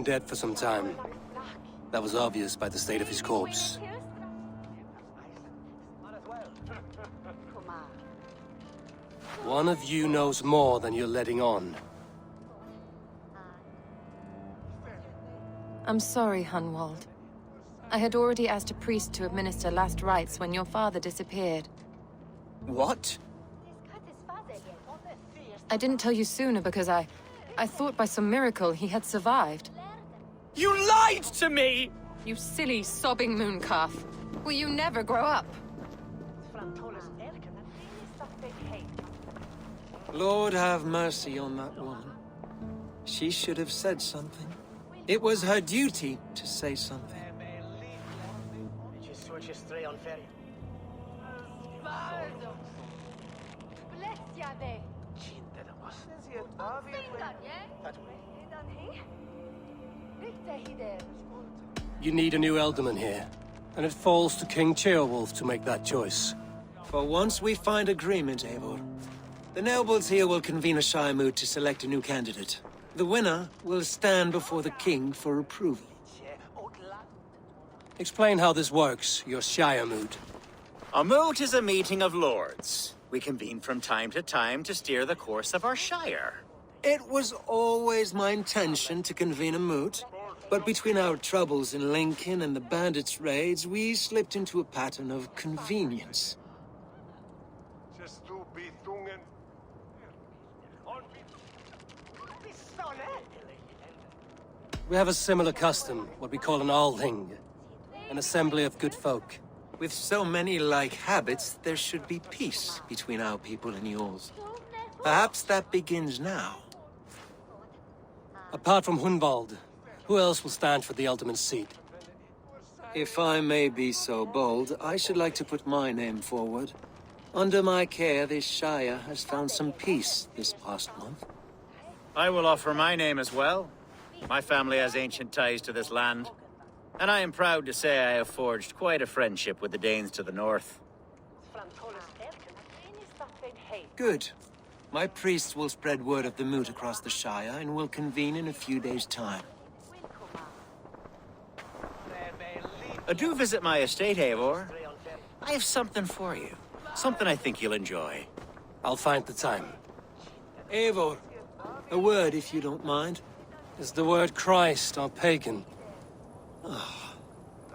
been dead for some time. That was obvious by the state of his corpse. One of you knows more than you're letting on. I'm sorry, Hunwald. I had already asked a priest to administer last rites when your father disappeared. What? I didn't tell you sooner because I thought by some miracle he had survived. You lied to me! You silly, sobbing mooncalf. Will you never grow up? Lord have mercy on that woman. She should have said something. It was her duty to say something. You need a new Elderman here, and it falls to King Ceolwulf to make that choice. For once we find agreement, Eivor. The nobles here will convene a Shiremoot to select a new candidate. The winner will stand before the king for approval. Explain how this works, your Shiremoot. A moot is a meeting of lords. We convene from time to time to steer the course of our shire. It was always my intention to convene a moot, but between our troubles in Lincoln and the bandits' raids, we slipped into a pattern of convenience. We have a similar custom, what we call an Althing. An assembly of good folk. With so many like habits, there should be peace between our people and yours. Perhaps that begins now. Apart from Hunwald, who else will stand for the Alderman's seat? If I may be so bold, I should like to put my name forward. Under my care, this Shire has found some peace this past month. I will offer my name as well. My family has ancient ties to this land, and I am proud to say I have forged quite a friendship with the Danes to the north. Good. My priests will spread word of the moot across the Shire and will convene in a few days' time. Do visit my estate, Eivor. I have something for you. Something I think you'll enjoy. I'll find the time. Eivor, a word if you don't mind. Is the word Christ or pagan?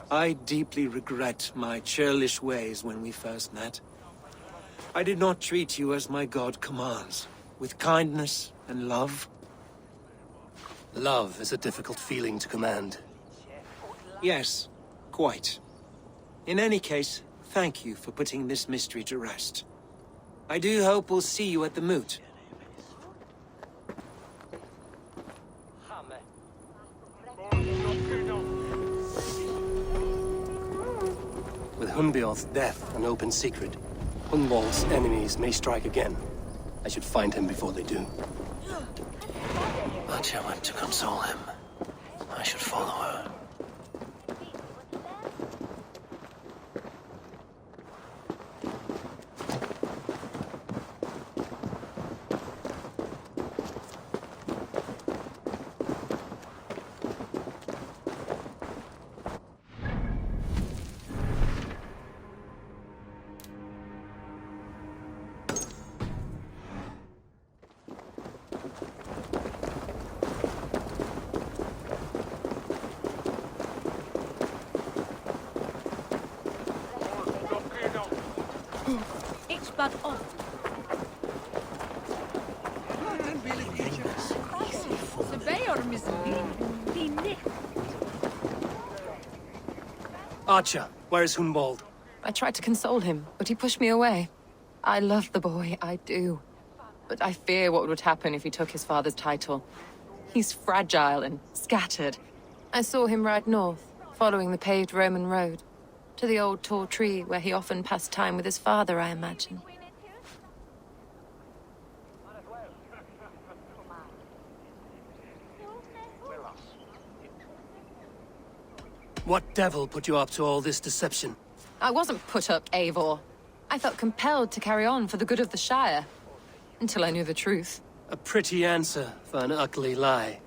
I deeply regret my churlish ways when we first met. I did not treat you as my god commands, with kindness and love. Love is a difficult feeling to command. Yes, quite. In any case, thank you for putting this mystery to rest. I do hope we'll see you at the moot. With Hunbeorth's death an open secret, Hunwald's enemies may strike again. I should find him before they do. Atya went to console him. I should follow her. Archer, where's Hunwald? I tried to console him, but he pushed me away. I love the boy, I do. But I fear what would happen if he took his father's title. He's fragile and scattered. I saw him ride north, following the paved Roman road. To the old tall tree where he often passed time with his father, I imagine. What devil put you up to all this deception? I wasn't put up, Eivor. I felt compelled to carry on for the good of the Shire. Until I knew the truth. A pretty answer for an ugly lie.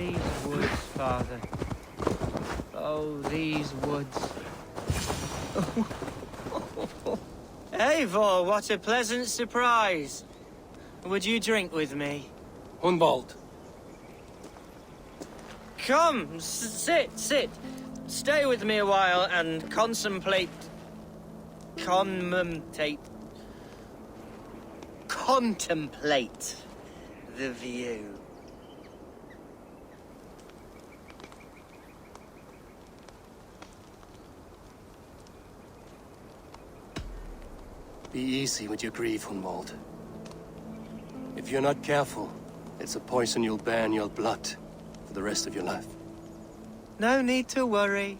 These woods, Father. Oh, these woods. Eivor, what a pleasant surprise. Would you drink with me? Hunwald. Come, sit. Stay with me a while and contemplate the view. Be easy with your grief, Hunwald. If you're not careful, it's a poison you'll bear in your blood for the rest of your life. No need to worry.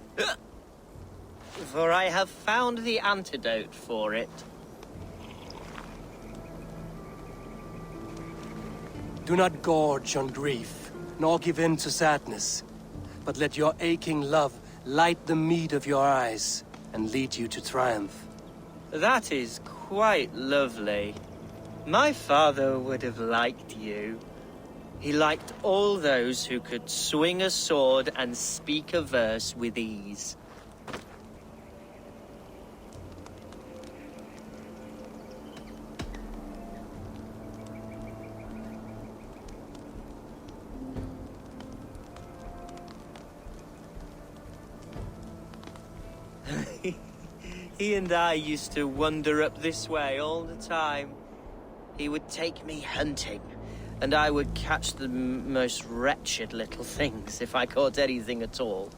For I have found the antidote for it. Do not gorge on grief, nor give in to sadness, but let your aching love light the mead of your eyes and lead you to triumph. That is quite lovely. My father would have liked you. He liked all those who could swing a sword and speak a verse with ease. He and I used to wander up this way all the time. He would take me hunting, and I would catch the most wretched little things if I caught anything at all.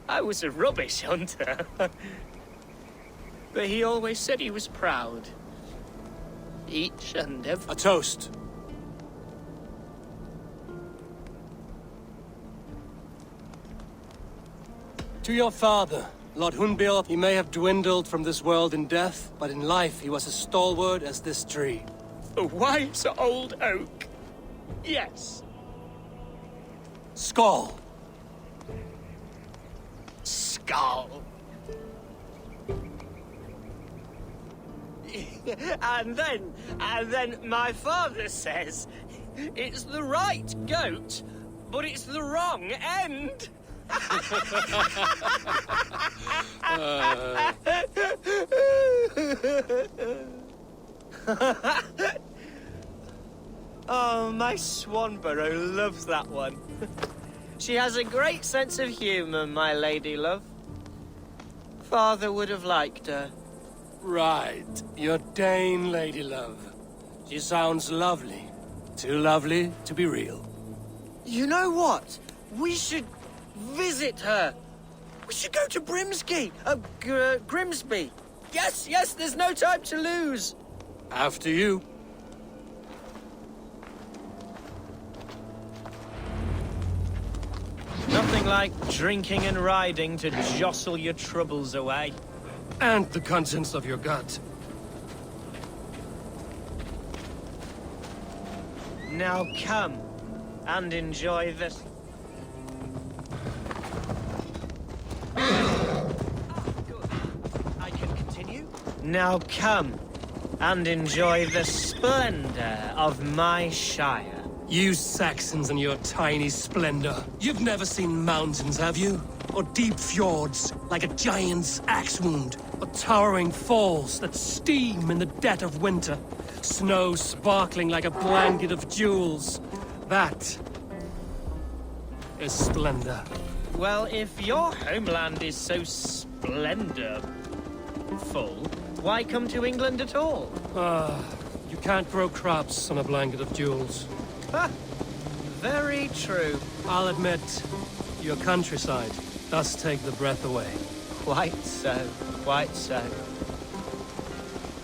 I was a rubbish hunter. But he always said he was proud. Each and every... A toast. To your father, Lord Hunbeorth, he may have dwindled from this world in death, but in life he was as stalwart as this tree. A wise old oak. Yes. Skull. Skull. And then my father says, it's the right goat, but it's the wrong end. Oh, my Swanborough loves that one. She has a great sense of humor, my lady love. Father would have liked her. Right. Your Dane lady love. She sounds lovely. Too lovely to be real. You know what? We should visit her. We should go to Grimsby. Yes, there's no time to lose. After you. Nothing like drinking and riding to jostle your troubles away. And the contents of your gut. Now come and enjoy this. I can continue. Now come and enjoy the splendor of my Shire. You Saxons and your tiny splendor. You've never seen mountains, have you? Or deep fjords, like a giant's axe wound. Or towering falls that steam in the dead of winter. Snow sparkling like a blanket of jewels. That is splendor. Well, if your homeland is so splendorful, why come to England at all? You can't grow crops on a blanket of jewels. Ha! Very true. I'll admit, your countryside does take the breath away. Quite so, quite so.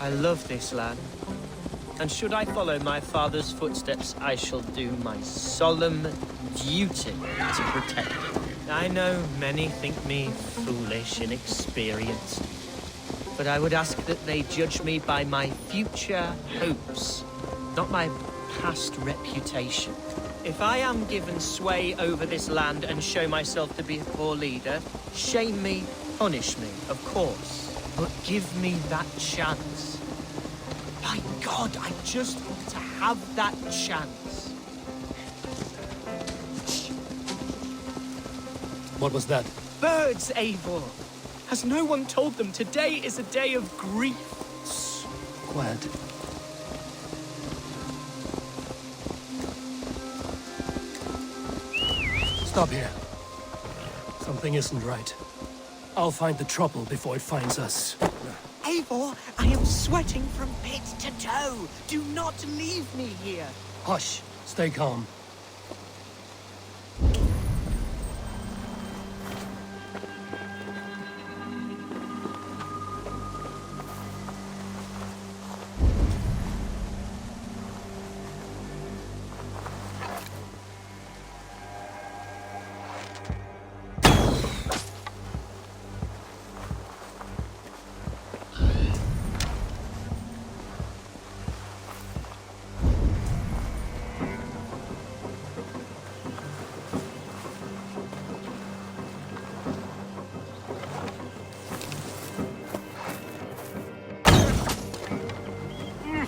I love this land. And should I follow my father's footsteps, I shall do my solemn duty to protect it. I know many think me foolish, inexperienced, but I would ask that they judge me by my future hopes, not my past reputation. If I am given sway over this land and show myself to be a poor leader, shame me, punish me, of course, but give me that chance. My God, I just want to have that chance. What was that? Birds, Eivor! Has no one told them today is a day of grief? Quiet. Stop here. Something isn't right. I'll find the trouble before it finds us. Eivor, I am sweating from pit to toe. Do not leave me here. Hush. Stay calm.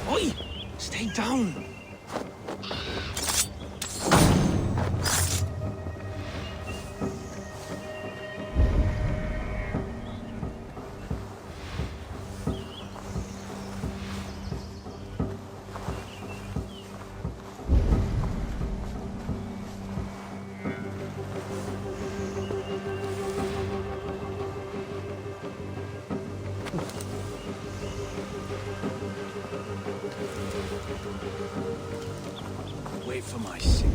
Oi! Stay down! Wait for my signal.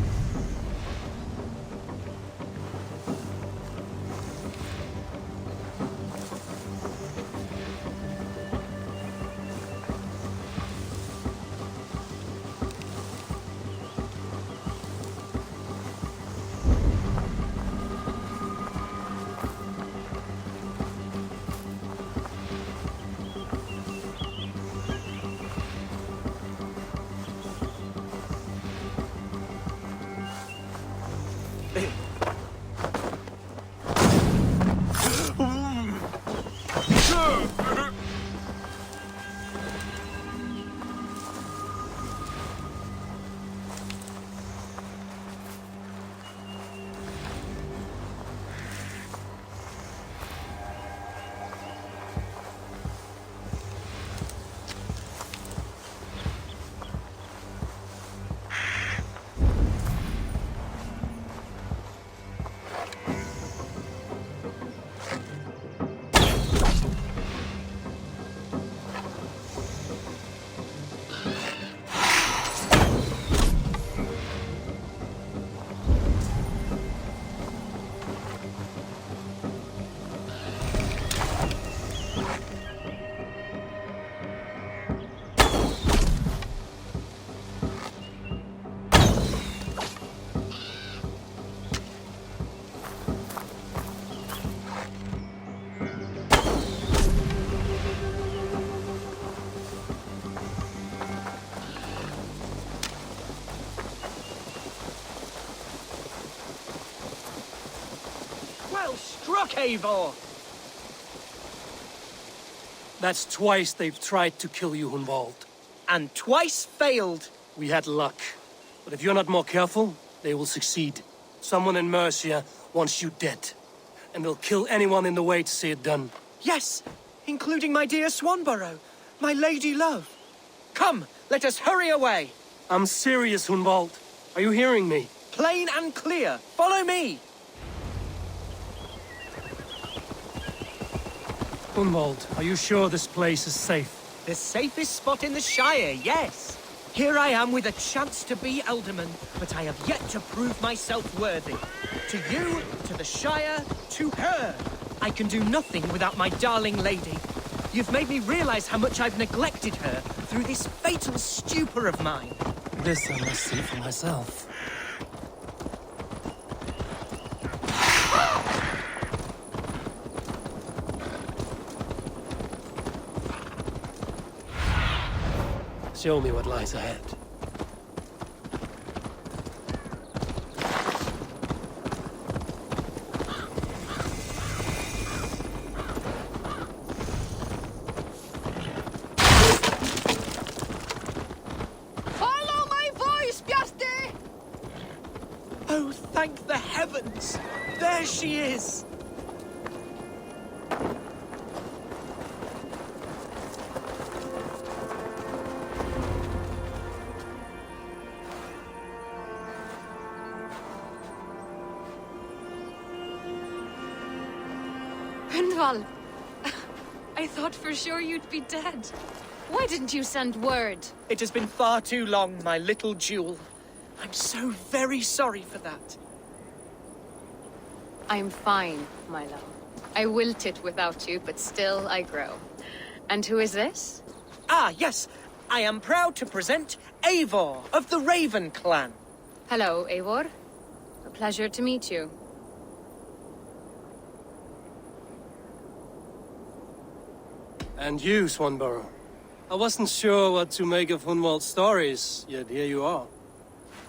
Well struck, Eivor! That's twice they've tried to kill you, Hunwald. And twice failed. We had luck. But if you're not more careful, they will succeed. Someone in Mercia wants you dead. And they'll kill anyone in the way to see it done. Yes, including my dear Swanborough, my lady love. Come, let us hurry away. I'm serious, Hunwald. Are you hearing me? Plain and clear. Follow me. Hunwald, are you sure this place is safe? The safest spot in the Shire, yes. Here I am with a chance to be Alderman, but I have yet to prove myself worthy. To you, to the Shire, to her. I can do nothing without my darling lady. You've made me realize how much I've neglected her through this fatal stupor of mine. This I must see for myself. Show me what lies ahead. Follow my voice, Bjarti! Oh, thank the heavens! There she is! Gunvald! I thought for sure you'd be dead. Why didn't you send word? It has been far too long, my little jewel. I'm so very sorry for that. I'm fine, my love. I wilted without you, but still I grow. And who is this? Ah, yes. I am proud to present Eivor of the Raven clan. Hello, Eivor. A pleasure to meet you. And you, Swanborough. I wasn't sure what to make of Hunwald's stories, yet here you are.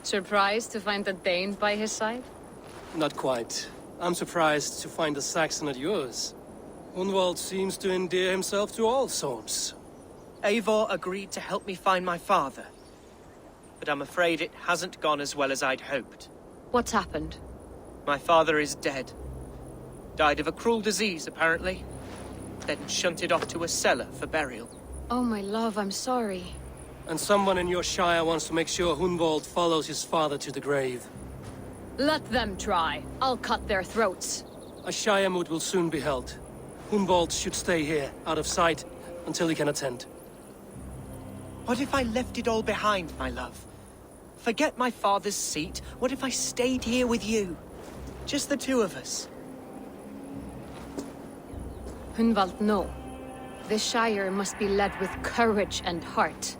Surprised to find a Dane by his side? Not quite. I'm surprised to find a Saxon at yours. Hunwald seems to endear himself to all sorts. Eivor agreed to help me find my father. But I'm afraid it hasn't gone as well as I'd hoped. What's happened? My father is dead. Died of a cruel disease, apparently. Then shunted off to a cellar for burial. Oh, my love, I'm sorry. And someone in your shire wants to make sure Hunwald follows his father to the grave. Let them try. I'll cut their throats. A Shiremoot will soon be held. Hunwald should stay here, out of sight, until he can attend. What if I left it all behind, my love? Forget my father's seat. What if I stayed here with you? Just the two of us. Hunwald, no. The Shire must be led with courage and heart.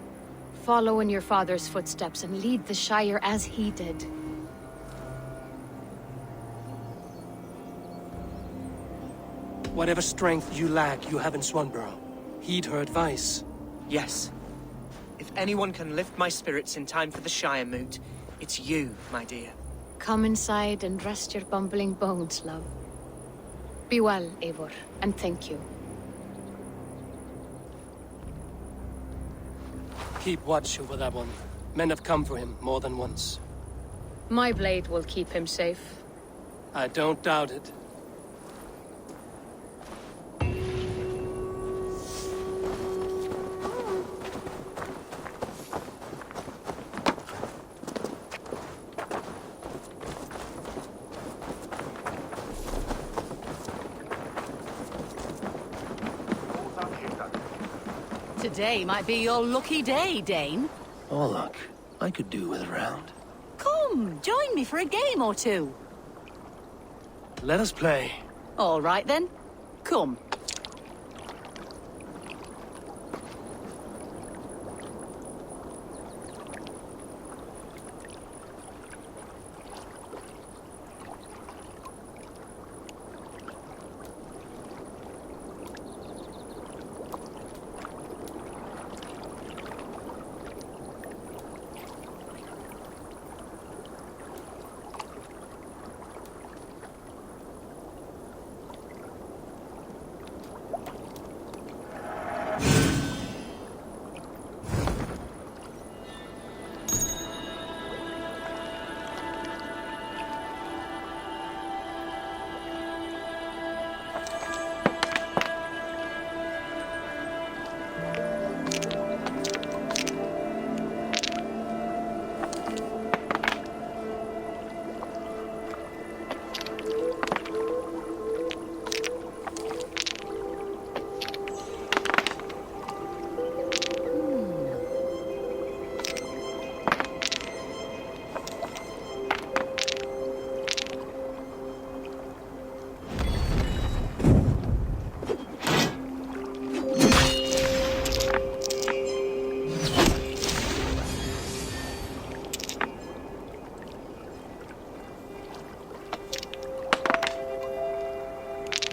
Follow in your father's footsteps and lead the Shire as he did. Whatever strength you lack, you have in Swanborough. Heed her advice. Yes. If anyone can lift my spirits in time for the Shiremoot, it's you, my dear. Come inside and rest your bumbling bones, love. Be well, Eivor, and thank you. Keep watch over that one. Men have come for him more than once. My blade will keep him safe. I don't doubt it. Today might be your lucky day, Dane. Oh, look. I could do with a round. Come, join me for a game or two. Let us play. All right, then. Come.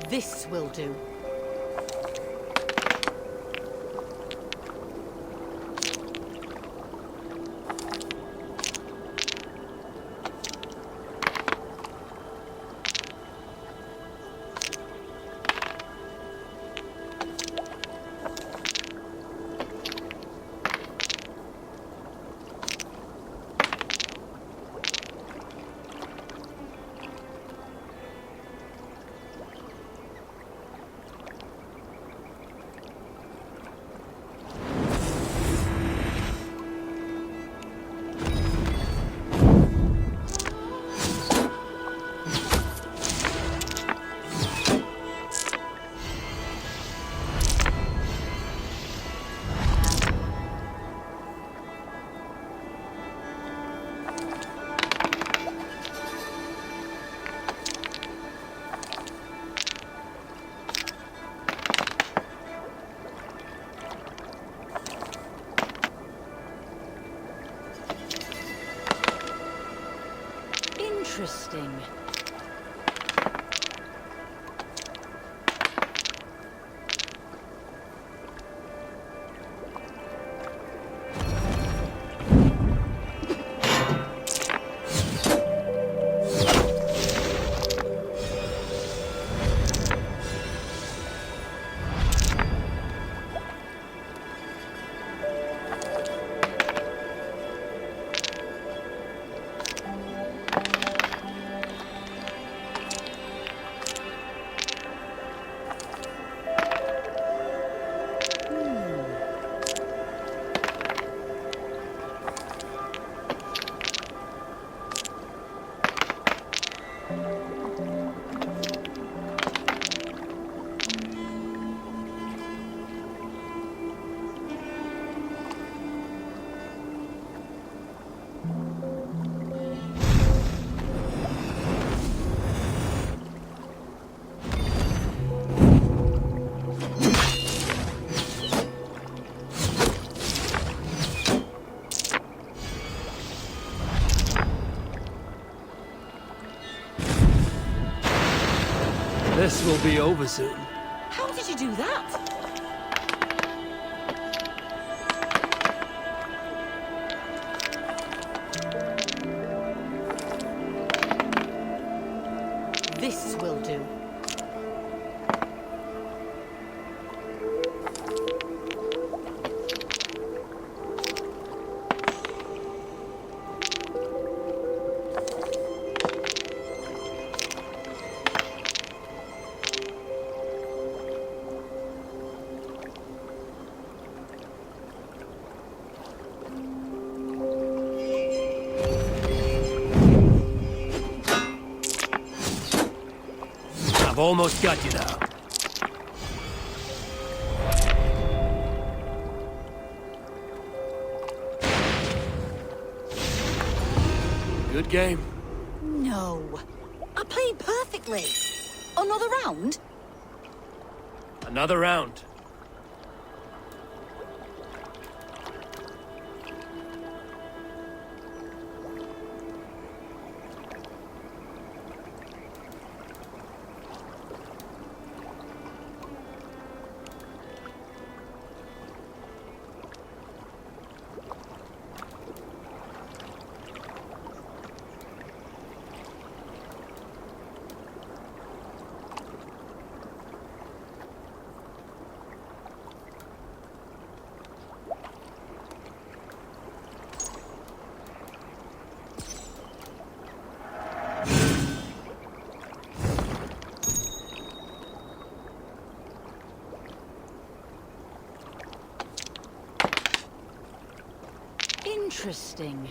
This will do. Interesting. This will be over soon. How did you do that? This will do. I've almost got you now. Good game. No. I played perfectly. Another round? Another round. Interesting.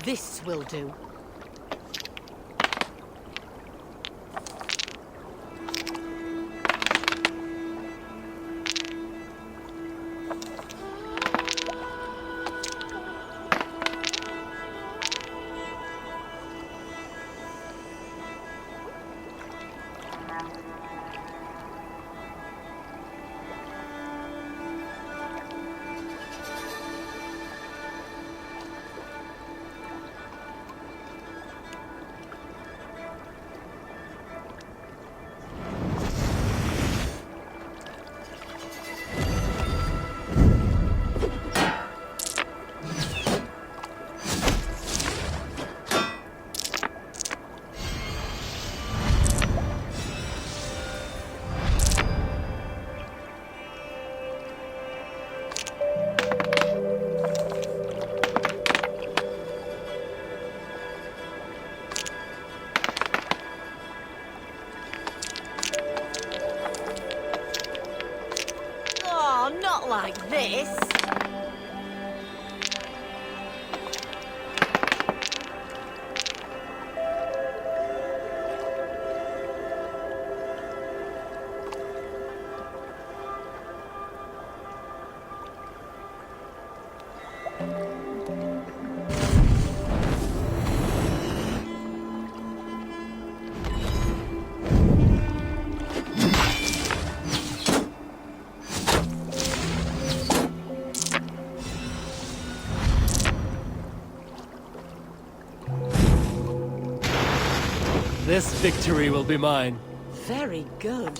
This will do. like this. This victory will be mine. Very good.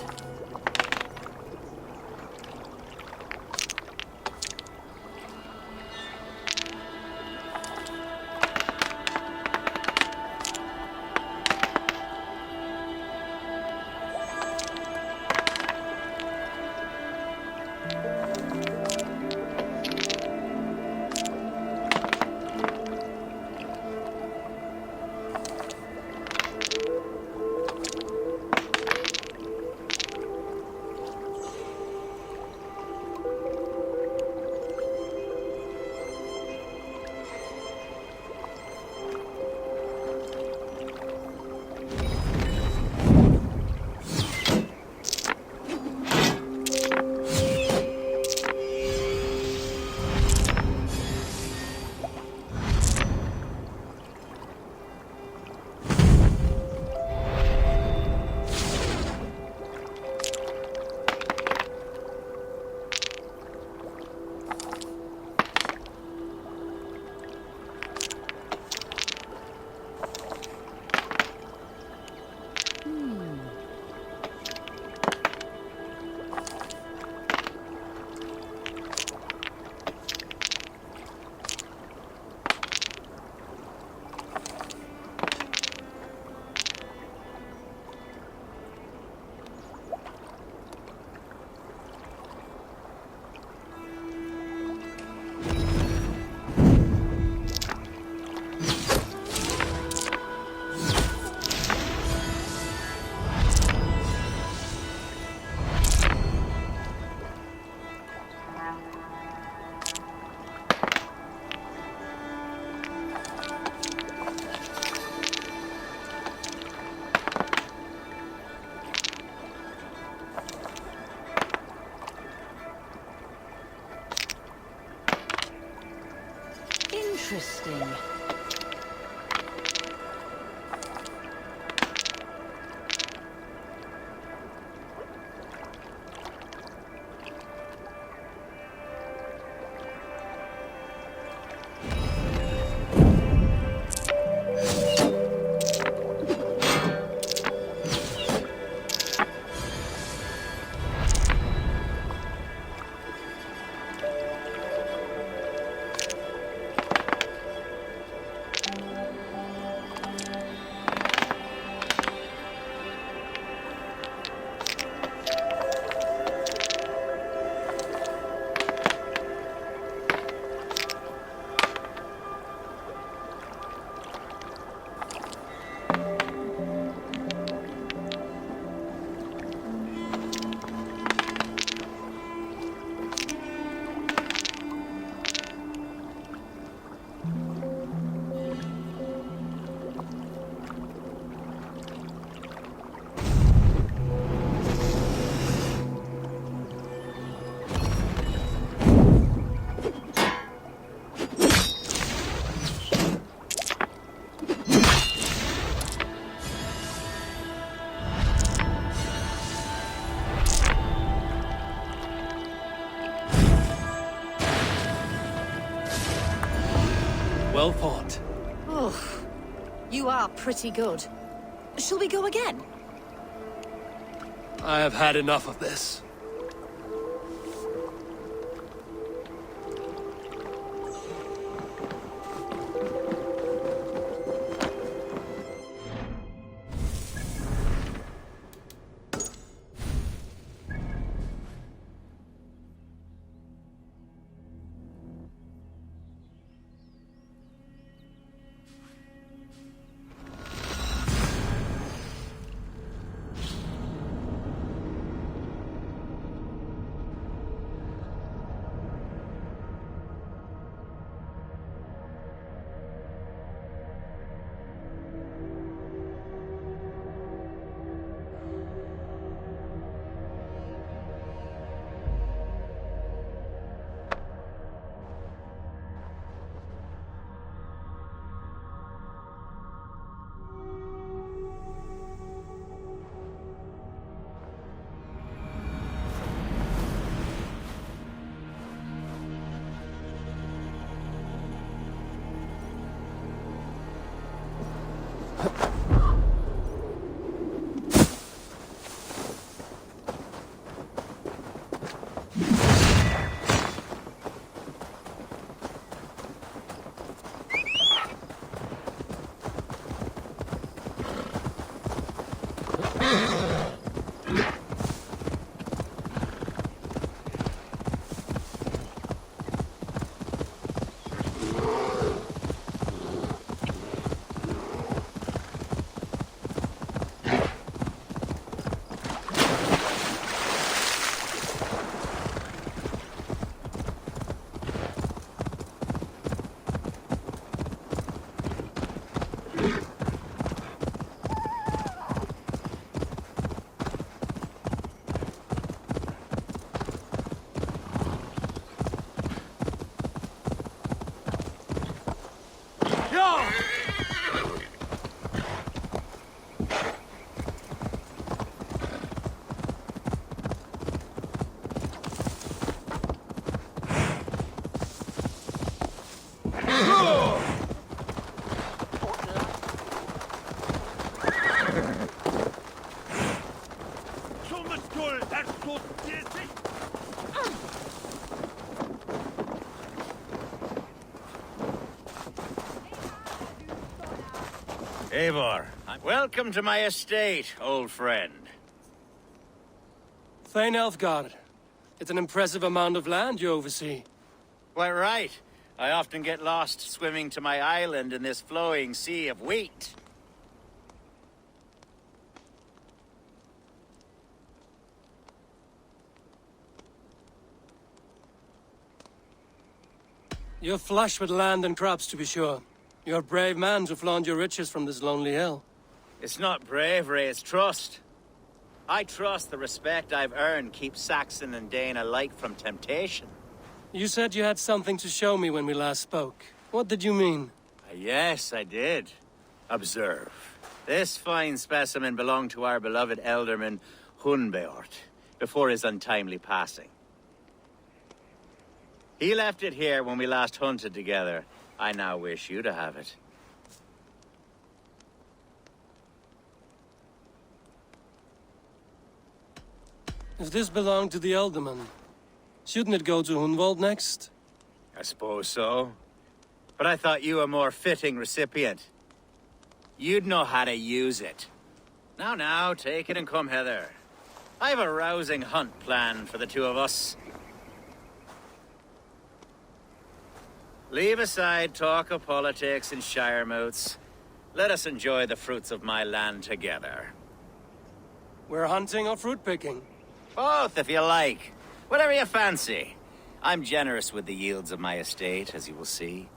Interesting. Well fought. Oh, you are pretty good. Shall we go again? I have had enough of this. Eivor, welcome to my estate, old friend. Thane Elfgard. It's an impressive amount of land you oversee. Quite right. I often get lost swimming to my island in this flowing sea of wheat. You're flush with land and crops, to be sure. You're a brave man to flaunt your riches from this lonely hill. It's not bravery, it's trust. I trust the respect I've earned keeps Saxon and Dane alike from temptation. You said you had something to show me when we last spoke. What did you mean? Yes, I did. Observe. This fine specimen belonged to our beloved elderman Hunbeort, before his untimely passing. He left it here when we last hunted together. I now wish you to have it. If this belonged to the Elderman, shouldn't it go to Hunwald next? I suppose so. But I thought you a more fitting recipient. You'd know how to use it. Now, take it and come hither. I've a rousing hunt planned for the two of us. Leave aside talk of politics and Shiremoots. Let us enjoy the fruits of my land together. We're hunting or fruit picking? Both, if you like. Whatever you fancy. I'm generous with the yields of my estate, as you will see.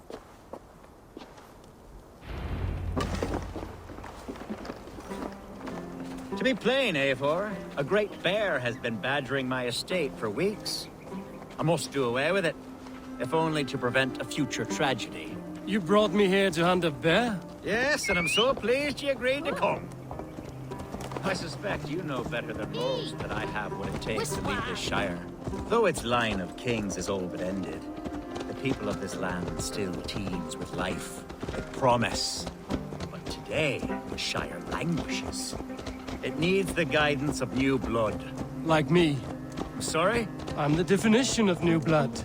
To be plain, Eivor, a great bear has been badgering my estate for weeks. I must do away with it, if only to prevent a future tragedy. You brought me here to hunt a bear? Yes, and I'm so pleased you agreed to come. I suspect you know better than most that I have what it takes to lead this shire. Though its line of kings is all but ended, the people of this land still teems with life, with promise. But today, the shire languishes. It needs the guidance of new blood. Like me. I'm sorry? I'm the definition of new blood.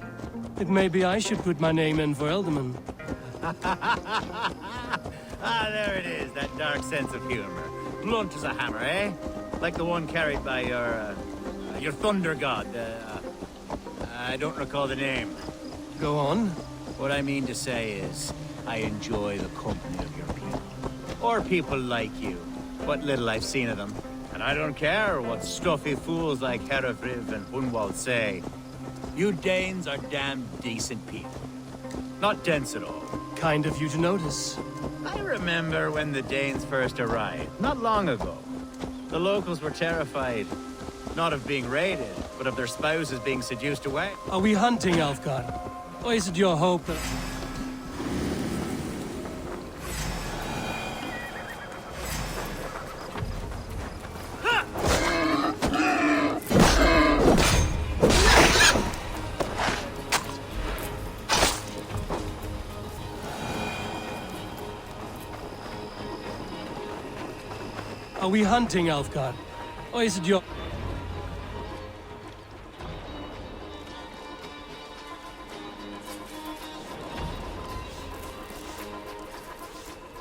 It may be I should put my name in for Elderman. Ah, there it is, that dark sense of humor. Blunt as a hammer, eh? Like the one carried by your thunder god. I don't recall the name. Go on. What I mean to say is, I enjoy the company of your people. Or people like you. What little I've seen of them. And I don't care what stuffy fools like Herefriv and Hunwald say. You Danes are damn decent people. Not dense at all. Kind of you to notice. I remember when the Danes first arrived, not long ago. The locals were terrified, not of being raided, but of their spouses being seduced away. Are we hunting, Alfgard? Or is it your hope that... Are we hunting, Elfgar? Or is it your...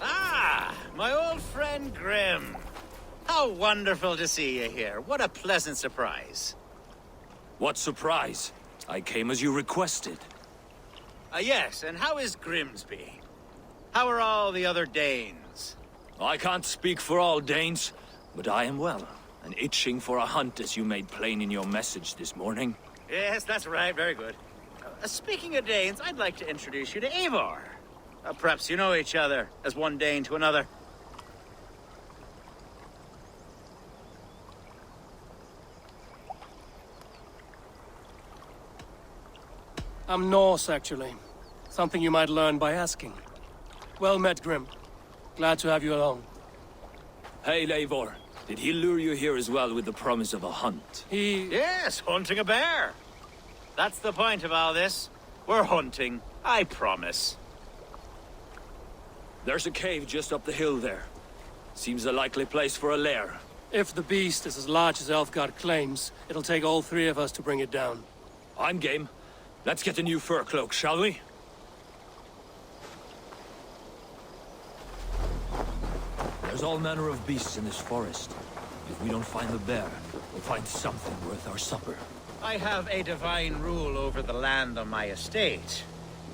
Ah, my old friend Grim. How wonderful to see you here. What a pleasant surprise. What surprise? I came as you requested. Yes, and how is Grimsby? How are all the other Danes? I can't speak for all Danes, but I am well, and itching for a hunt as you made plain in your message this morning. Yes, that's right. Very good. Speaking of Danes, I'd like to introduce you to Eivor. Perhaps you know each other, as one Dane to another. I'm Norse, actually. Something you might learn by asking. Well met, Grim. Glad to have you along. Hey, Eivor. Did he lure you here as well with the promise of a hunt? Yes, hunting a bear. That's the point of all this. We're hunting, I promise. There's a cave just up the hill there. Seems a likely place for a lair. If the beast is as large as Elfgard claims, it'll take all three of us to bring it down. I'm game. Let's get a new fur cloak, shall we? There's all manner of beasts in this forest. If we don't find the bear, we'll find something worth our supper. I have a divine rule over the land on my estate.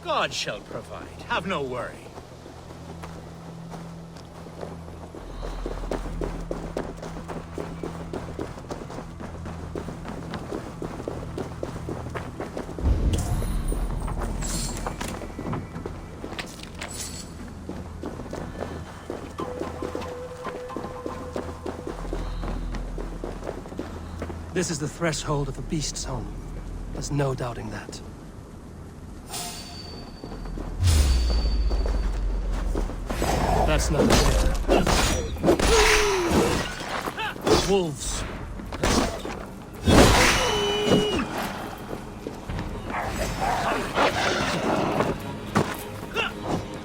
God shall provide. Have no worry. This is the threshold of the beast's home. There's no doubting that. That's not fair. Wolves.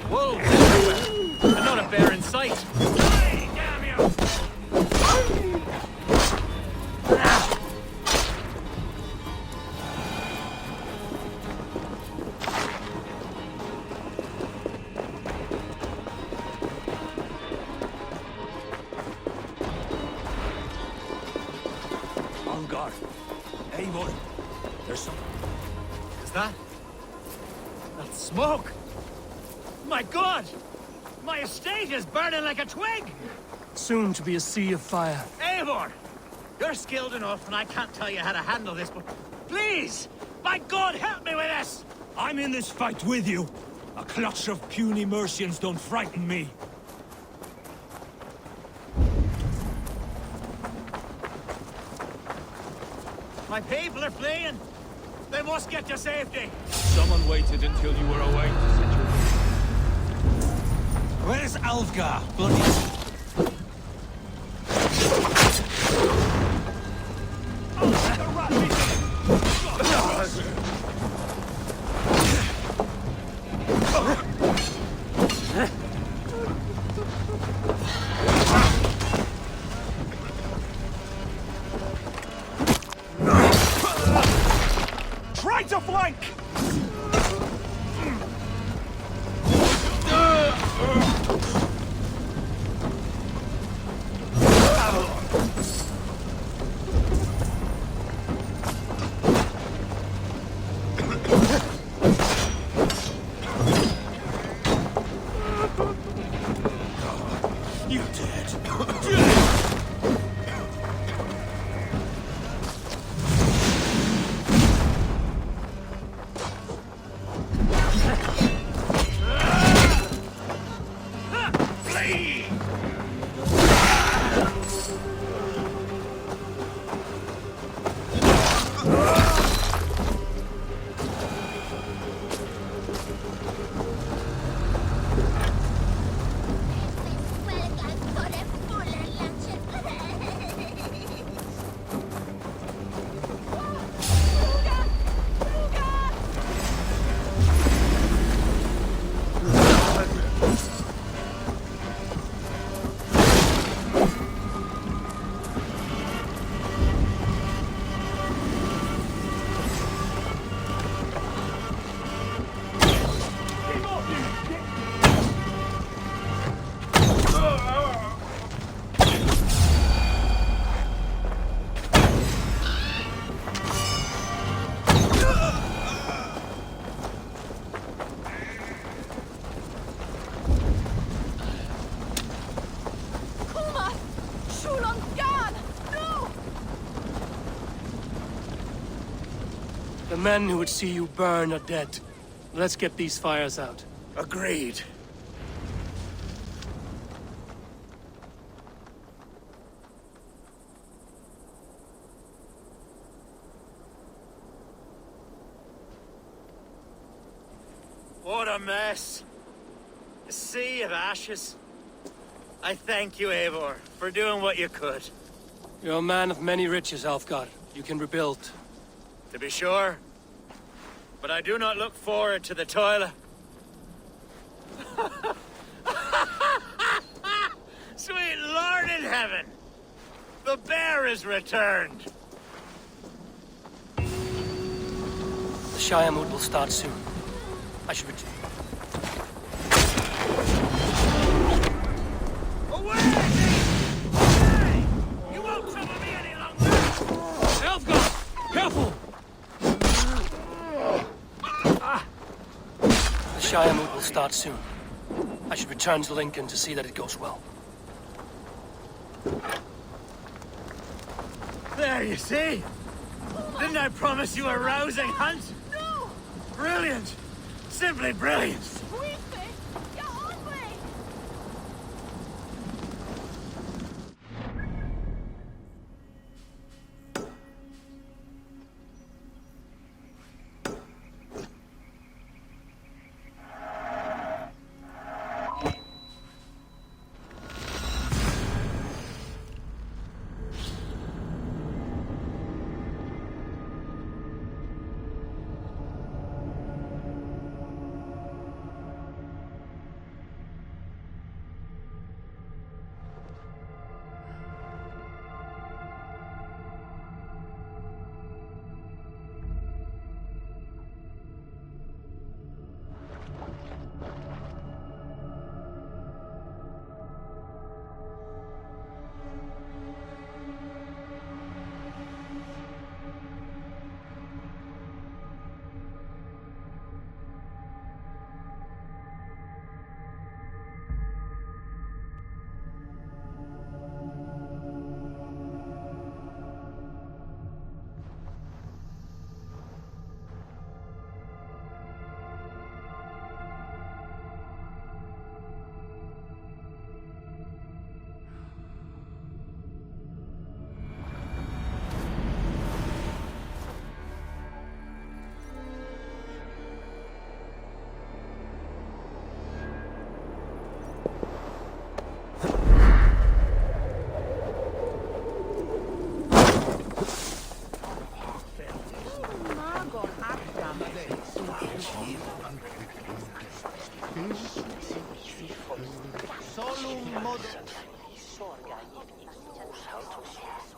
Wolves everywhere, and not a bear in sight. Hey, damn you! On guard. Eivor, there's some... Is that? That's smoke! My God! My estate is burning like a twig! Soon to be a sea of fire. Eivor! You're skilled enough, and I can't tell you how to handle this, but please! By God, help me with this! I'm in this fight with you. A clutch of puny Mercians don't frighten me. My people are fleeing! They must get to safety! Someone waited until you were awake to set your... Where's Alfgar? Bloody... Try to flank! You dead. The men who would see you burn are dead. Let's get these fires out. Agreed. What a mess. A sea of ashes. I thank you, Eivor, for doing what you could. You're a man of many riches, Alfgar. You can rebuild. To be sure. But I do not look forward to the toilet. Sweet Lord in heaven! The bear is returned! The Shiremoot will start soon. I should return. Away! Away! You won't trouble me any longer! Alfgar! Careful! The Shiremoot will start soon. I should return to Lincoln to see that it goes well. There, you see? Didn't I promise you a rousing hunt? No! Brilliant! Simply brilliant! Sweetie! Get on me!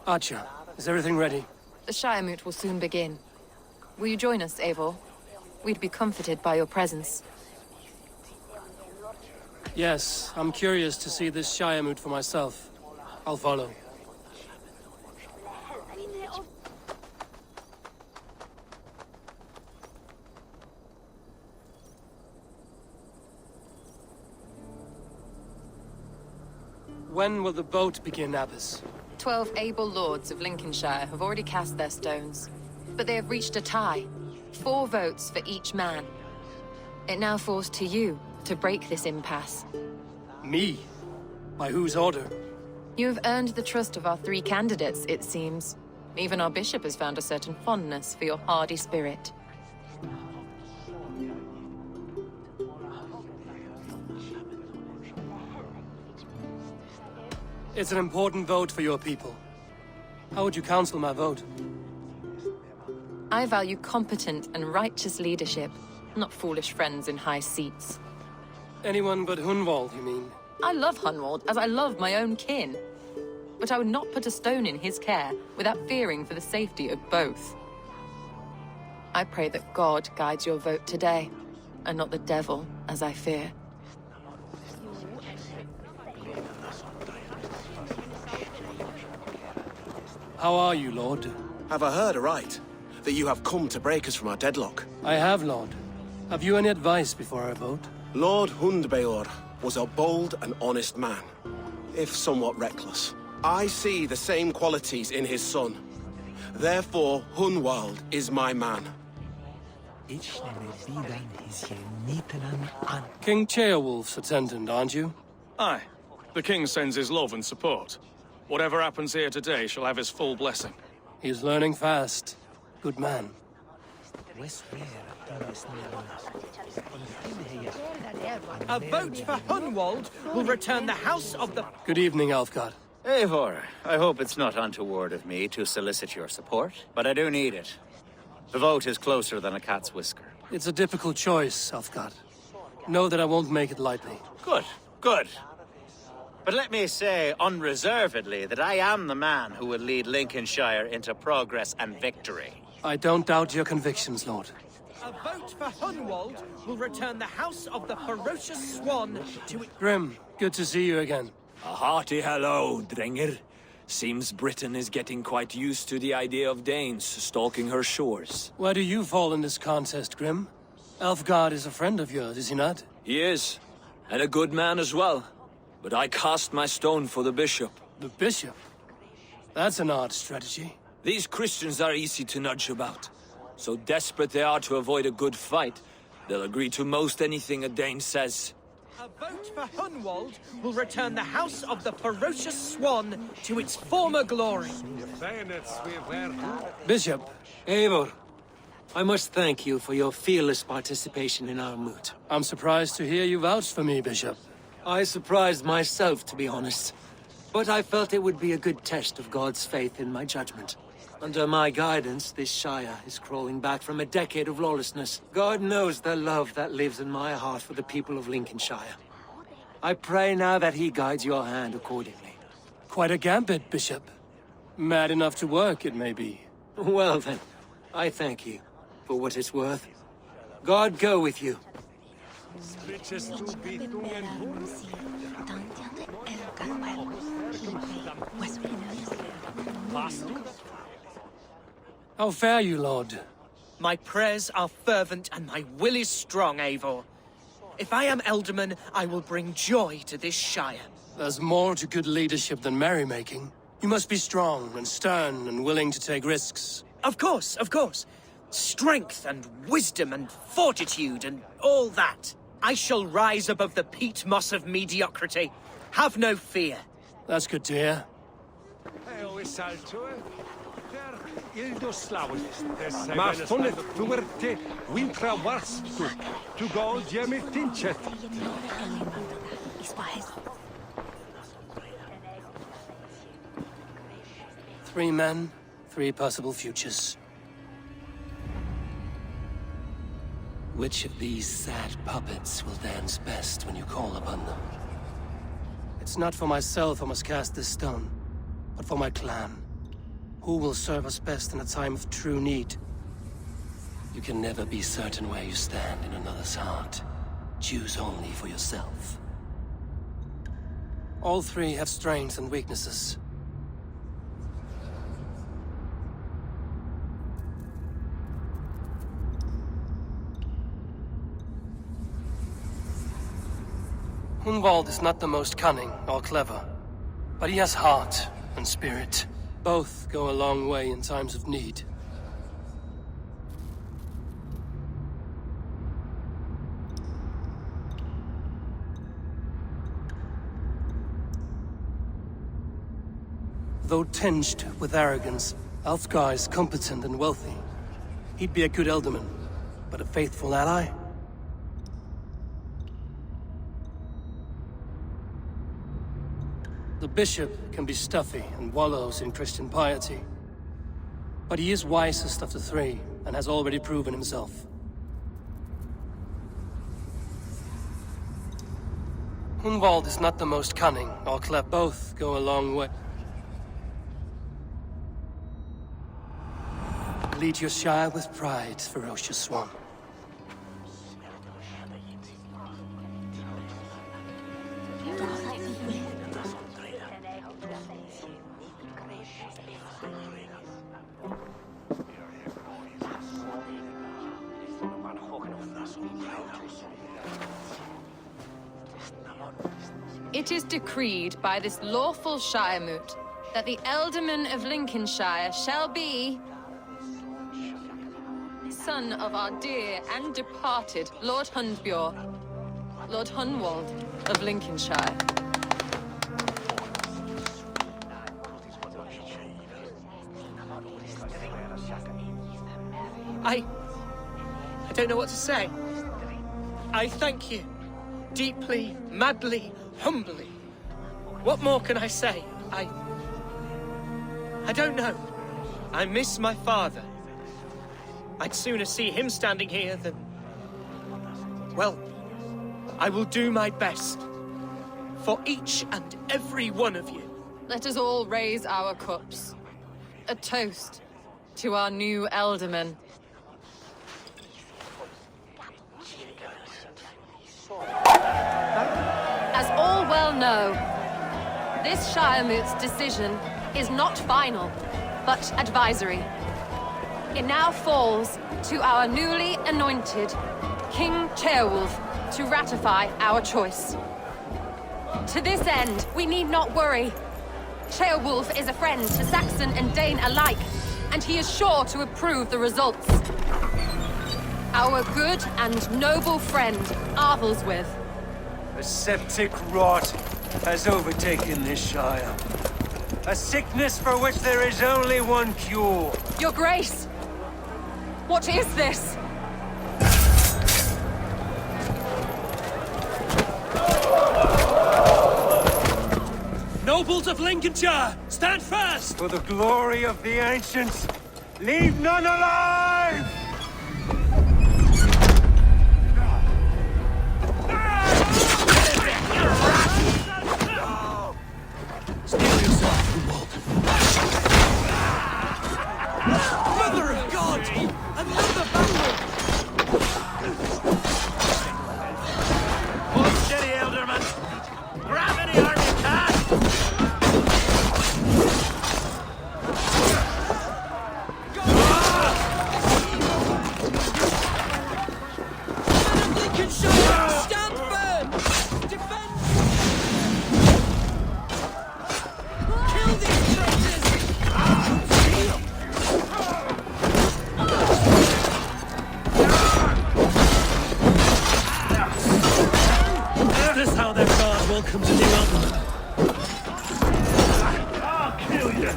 Archer, is everything ready? The Shiremoot will soon begin. Will you join us, Eivor? We'd be comforted by your presence. Yes, I'm curious to see this Shiremoot for myself. I'll follow. When will the boat begin, Abbess? 12 able lords of Lincolnshire have already cast their stones, but they have reached a tie. 4 votes for each man. It now falls to you to break this impasse. Me? By whose order? You have earned the trust of our 3 candidates, it seems. Even our bishop has found a certain fondness for your hardy spirit. It's an important vote for your people. How would you counsel my vote? I value competent and righteous leadership, not foolish friends in high seats. Anyone but Hunwald, you mean? I love Hunwald as I love my own kin. But I would not put a stone in his care without fearing for the safety of both. I pray that God guides your vote today, and not the devil, as I fear. How are you, Lord? Have I heard aright? That you have come to break us from our deadlock? I have, Lord. Have you any advice before I vote? Lord Hundbeor was a bold and honest man, if somewhat reckless. I see the same qualities in his son. Therefore, Hunwald is my man. King Ceolwulf's attendant, aren't you? Aye. The king sends his love and support. Whatever happens here today shall have his full blessing. He's learning fast. Good man. A vote for Hunwald will return the house of the... Good evening, Alfgard. Eivor, I hope it's not untoward of me to solicit your support, but I do need it. The vote is closer than a cat's whisker. It's a difficult choice, Alfgard. Know that I won't make it lightly. Good, good. But let me say unreservedly that I am the man who will lead Lincolnshire into progress and victory. I don't doubt your convictions, Lord. A vote for Hunwald will return the house of the ferocious swan to it. Grim, good to see you again. A hearty hello, Drenger. Seems Britain is getting quite used to the idea of Danes stalking her shores. Where do you fall in this contest, Grim? Alfgard is a friend of yours, is he not? He is, and a good man as well. But I cast my stone for the bishop. The bishop? That's an odd strategy. These Christians are easy to nudge about. So desperate they are to avoid a good fight, they'll agree to most anything a Dane says. A vote for Hunwald will return the house of the ferocious swan to its former glory. Bishop, Eivor, I must thank you for your fearless participation in our moot. I'm surprised to hear you vouch for me, Bishop. I surprised myself, to be honest. But I felt it would be a good test of God's faith in my judgment. Under my guidance, this Shire is crawling back from a decade of lawlessness. God knows the love that lives in my heart for the people of Lincolnshire. I pray now that he guides your hand accordingly. Quite a gambit, Bishop. Mad enough to work, it may be. Well then, I thank you, for what it's worth. God go with you. How fare you, Lord? My prayers are fervent and my will is strong, Eivor. If I am Elderman, I will bring joy to this Shire. There's more to good leadership than merrymaking. You must be strong and stern and willing to take risks. Of course, of course. Strength and wisdom and fortitude and all that. I shall rise above the peat moss of mediocrity. Have no fear. That's good to hear. Three men, three possible futures. Which of these sad puppets will dance best when you call upon them? It's not for myself I must cast this stone, but for my clan. Who will serve us best in a time of true need? You can never be certain where you stand in another's heart. Choose only for yourself. All three have strengths and weaknesses. Hunwald is not the most cunning or clever, but he has heart and spirit. Both go a long way in times of need. Though tinged with arrogance, Alfgar is competent and wealthy. He'd be a good Elderman, but a faithful ally? The bishop can be stuffy and wallows in Christian piety. But he is wisest of the three, and has already proven himself. Hunwald is not the most cunning or clever. Both go a long way. Lead your Shire with pride, ferocious swan. It is decreed by this lawful Shiremoot that the Elderman of Lincolnshire shall be son of our dear and departed Lord Hundbjorn, Lord Hunwald of Lincolnshire. I don't know what to say. I thank you. Deeply, madly, humbly. What more can I say? I don't know. I miss my father. I'd sooner see him standing here than... Well, I will do my best. For each and every one of you. Let us all raise our cups. A toast to our new Elderman. As all well know, this Shiremoot's decision is not final, but advisory. It now falls to our newly anointed King Ceolwulf to ratify our choice. To this end, we need not worry. Ceolwulf is a friend to Saxon and Dane alike, and he is sure to approve the results. Our good and noble friend, Arthelswith. A septic rot has overtaken this Shire. A sickness for which there is only one cure. Your Grace! What is this? Nobles of Lincolnshire, stand fast! For the glory of the ancients, leave none alive! Steel yourself, Hunwald. Mother of God! Another battle! Hold steady, Elderman. Grab any arm you can. Lincolnshire, stand firm! Defend! Kill these traitors! Is this how their god welcomes a new Elderman? I'll kill you!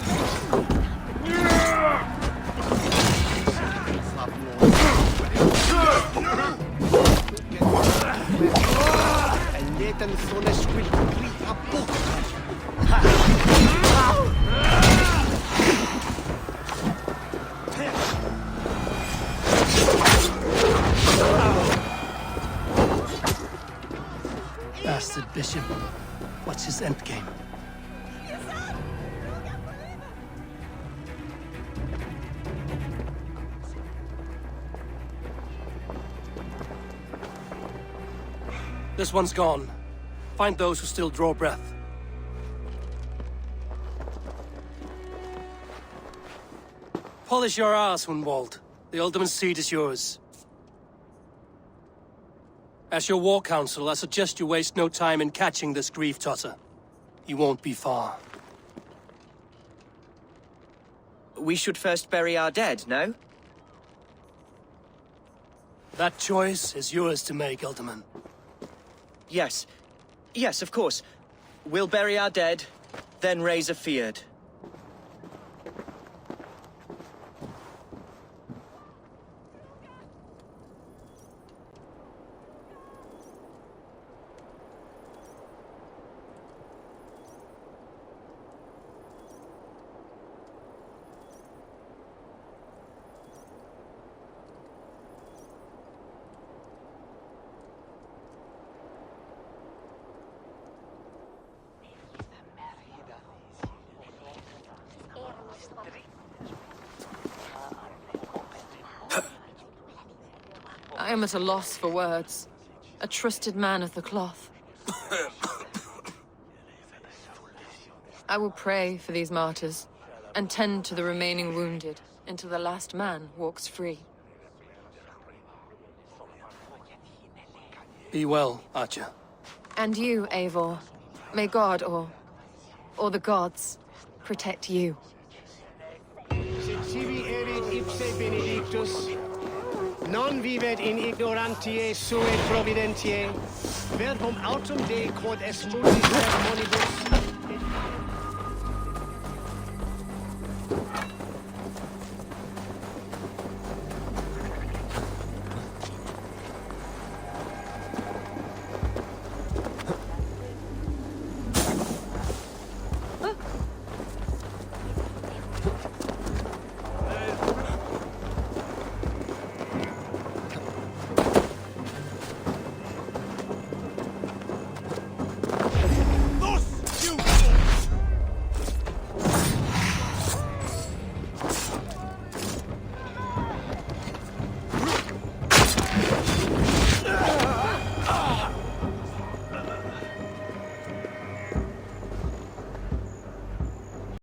Bastard bishop. What's his endgame? This one's gone. Find those who still draw breath. Polish your ass, Hunwald. The Alderman's seat is yours. As your war council, I suggest you waste no time in catching this grief-totter. He won't be far. We should first bury our dead, no? That choice is yours to make, Elderman. Yes. Yes, of course. We'll bury our dead, then raise a feard. I am at a loss for words. A trusted man of the cloth. I will pray for these martyrs, and tend to the remaining wounded, until the last man walks free. Be well, Archer. And you, Eivor. May God, or the gods, protect you. Sibi erit ipse benedictus, Non vivet in ignorantiae sue providentiae, verbum autum Dei quod est multis sermonibus